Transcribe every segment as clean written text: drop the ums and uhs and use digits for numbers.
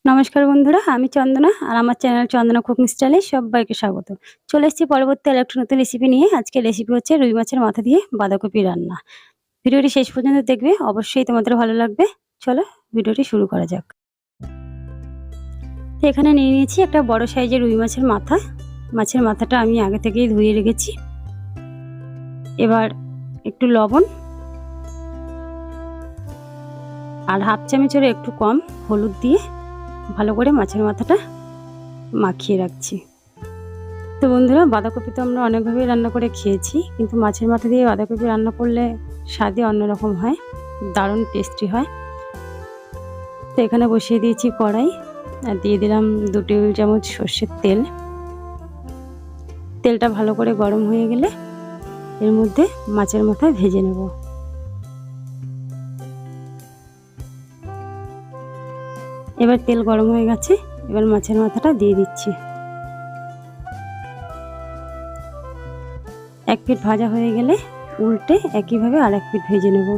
নমস্কার বন্ধুরা, আমি চন্দনা আর আমার চ্যানেল চন্দনা কুকিং স্টাইলে সবাইকে স্বাগত। চলে এসেছি পরবর্তী আর একটা নতুন রেসিপি নিয়ে। আজকে রেসিপি হচ্ছে রুই মাছের মাথা দিয়ে বাঁধাকপি রান্না। ভিডিওটি শেষ পর্যন্ত দেখবে, অবশ্যই তোমাদের ভালো লাগবে। চলো ভিডিওটি শুরু করা যাক। তো এখানে নিয়ে নিয়েছি একটা বড় সাইজের রুই মাছের মাথা। মাছের মাথাটা আমি আগে থেকেই ধুয়ে রেখেছি। এবার একটু লবণ আর হাফ চামচের একটু কম হলুদ দিয়ে ভালো করে মাছের মাথাটা মাখিয়ে রাখছি। তো বন্ধুরা, বাঁধাকপি তো আমরা অনেকভাবেই রান্না করে খেয়েছি, কিন্তু মাছের মাথা দিয়ে বাঁধাকপি রান্না করলে স্বাদই অন্যরকম হয়, দারুণ টেস্টি হয়। তো এখানে বসিয়ে দিয়েছি কড়াই আর দিয়ে দিলাম 2 টেবিল চামচ সর্ষের তেল। তেলটা ভালো করে গরম হয়ে গেলে এর মধ্যে মাছের মাথা ভেজে নেব। এবার তেল গরম হয়ে গেছে, এবার মাছের মাথাটা দিয়ে দিচ্ছি। এক পিঠ ভাজা হয়ে গেলে উল্টে একইভাবে আর এক পিঠ ভেজে নেব।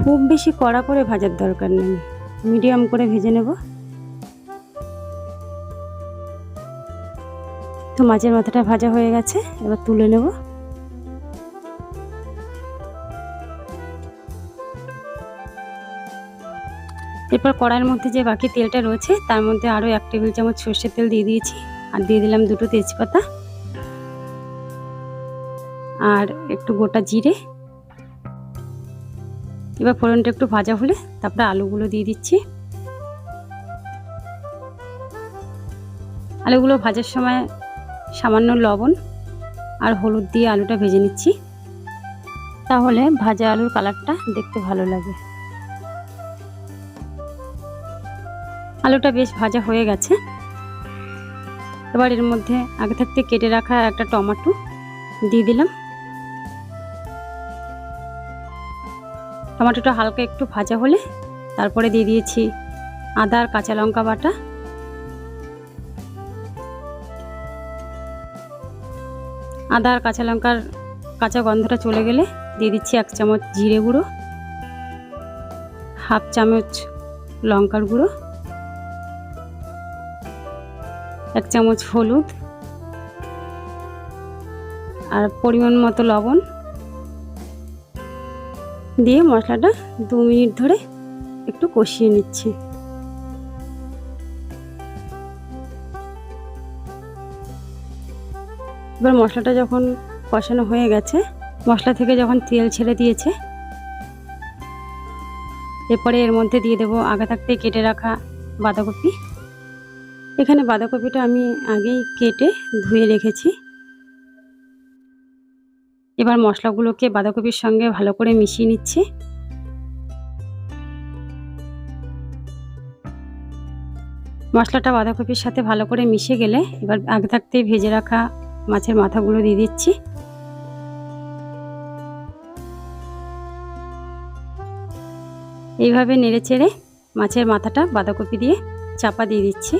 খুব বেশি কড়া করে ভাজার দরকার নেই, মিডিয়াম করে ভেজে নেব। তো মাছের মাথাটা ভাজা হয়ে গেছে, এবার তুলে নেব। এরপর কড়াইয়ের মধ্যে যে বাকি তেলটা রয়েছে তার মধ্যে আরও 1 টেবিল চামচ সর্ষের তেল দিয়ে দিয়েছি আর দিয়ে দিলাম 2টো তেজপাতা আর একটু গোটা জিরে। এবার ফোড়নটা একটু ভাজা হলে তারপরে আলুগুলো দিয়ে দিচ্ছি। আলুগুলো ভাজার সময় সামান্য লবণ আর হলুদ দিয়ে আলুটা ভেজে নিচ্ছি, তাহলে ভাজা আলুর কালারটা দেখতে ভালো লাগে। আলুটা বেশ ভাজা হয়ে গেছে। এবার এর মধ্যে আগে থাকতে কেটে রাখা একটা টমেটো দিয়ে দিলাম। টমেটোটা হালকা একটু ভাজা হলে তারপরে দিয়ে দিয়েছি আদা আর কাঁচা লঙ্কা বাটা। আদা আর কাঁচা লঙ্কার কাঁচা গন্ধটা চলে গেলে দিয়ে দিচ্ছি 1 চামচ জিরে গুঁড়ো, হাফ চামচ লঙ্কার গুঁড়ো, 1 চামচ হলুদ আর পরিমাণ মতো লবণ দিয়ে মশলাটা 2 মিনিট ধরে একটু কষিয়ে নিচ্ছি। এবার মশলাটা যখন কষানো হয়ে গেছে, মশলা থেকে যখন তেল ছেড়ে দিয়েছে, এরপরে এর মধ্যে দিয়ে দেব আগে থাকতে কেটে রাখা বাঁধাকপি। এখানে বাঁধাকপিটা আমি আগেই কেটে ধুয়ে রেখেছি। এবার মশলাগুলোকে বাঁধাকপির সঙ্গে ভালো করে মিশিয়ে নিচ্ছি। মশলাটা বাঁধাকপির সাথে ভালো করে মিশে গেলে এবার আগে থাকতে ভেজে রাখা মাছের মাথাগুলো দিয়ে দিচ্ছি। এইভাবে নেড়ে চেড়ে মাছের মাথাটা বাঁধাকপি দিয়ে চাপা দিয়ে দিচ্ছি।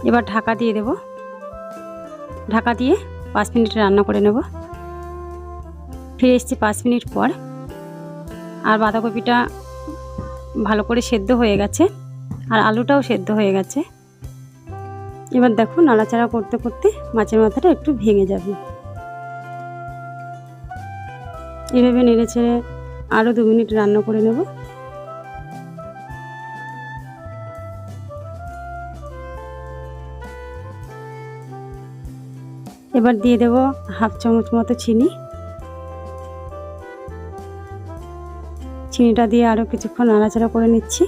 এবার ঢাকা দিয়ে দেব। ঢাকা দিয়ে 5 মিনিট রান্না করে নেব। ফিরে এসেছি 5 মিনিট পর, আর বাঁধাকপিটা ভালো করে সেদ্ধ হয়ে গেছে আর আলুটাও সেদ্ধ হয়ে গেছে। এবার দেখো, নাড়াচাড়া করতে করতে মাছের মাথাটা একটু ভেঙে যাবে। এভাবে নেড়ে চেড়ে আরও 2 মিনিট রান্না করে নেব। এবার দিয়ে দেব হাফ চামচ মতো চিনি। চিনিটা দিয়ে আরও কিছুক্ষণ নাড়াচাড়া করে নিচ্ছি,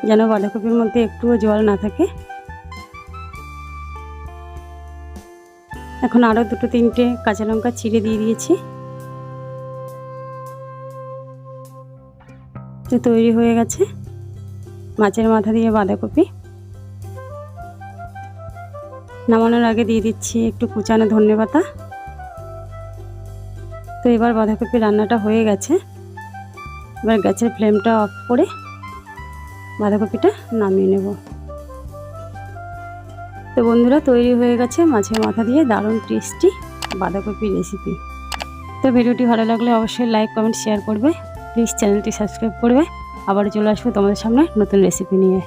যেন বাঁধাকপির মধ্যে একটুও জল না থাকে। এখন আরও 2-3টে কাঁচা লঙ্কা চিড়ে দিয়ে দিয়েছি। তো তৈরি হয়ে গেছে মাছের মাথা দিয়ে বাঁধাকপি। নামানোর আগে দিয়ে দিচ্ছি একটু কুচানো ধনেপাতা। তো এবার বাঁধাকপি রান্নাটা হয়ে গেছে। এবার গ্যাসের ফ্লেমটা অফ করে বাঁধাকপিটা নামিয়ে নেব। তো বন্ধুরা, তৈরি হয়ে গেছে মাছের মাথা দিয়ে দারুণ টেস্টি বাঁধাকপির রেসিপি। তো ভিডিওটি ভালো লাগলে অবশ্যই লাইক কমেন্ট শেয়ার করবে, প্লিজ চ্যানেলটি সাবস্ক্রাইব করবে। আবার চলে আসবো তোমাদের সামনে নতুন রেসিপি নিয়ে।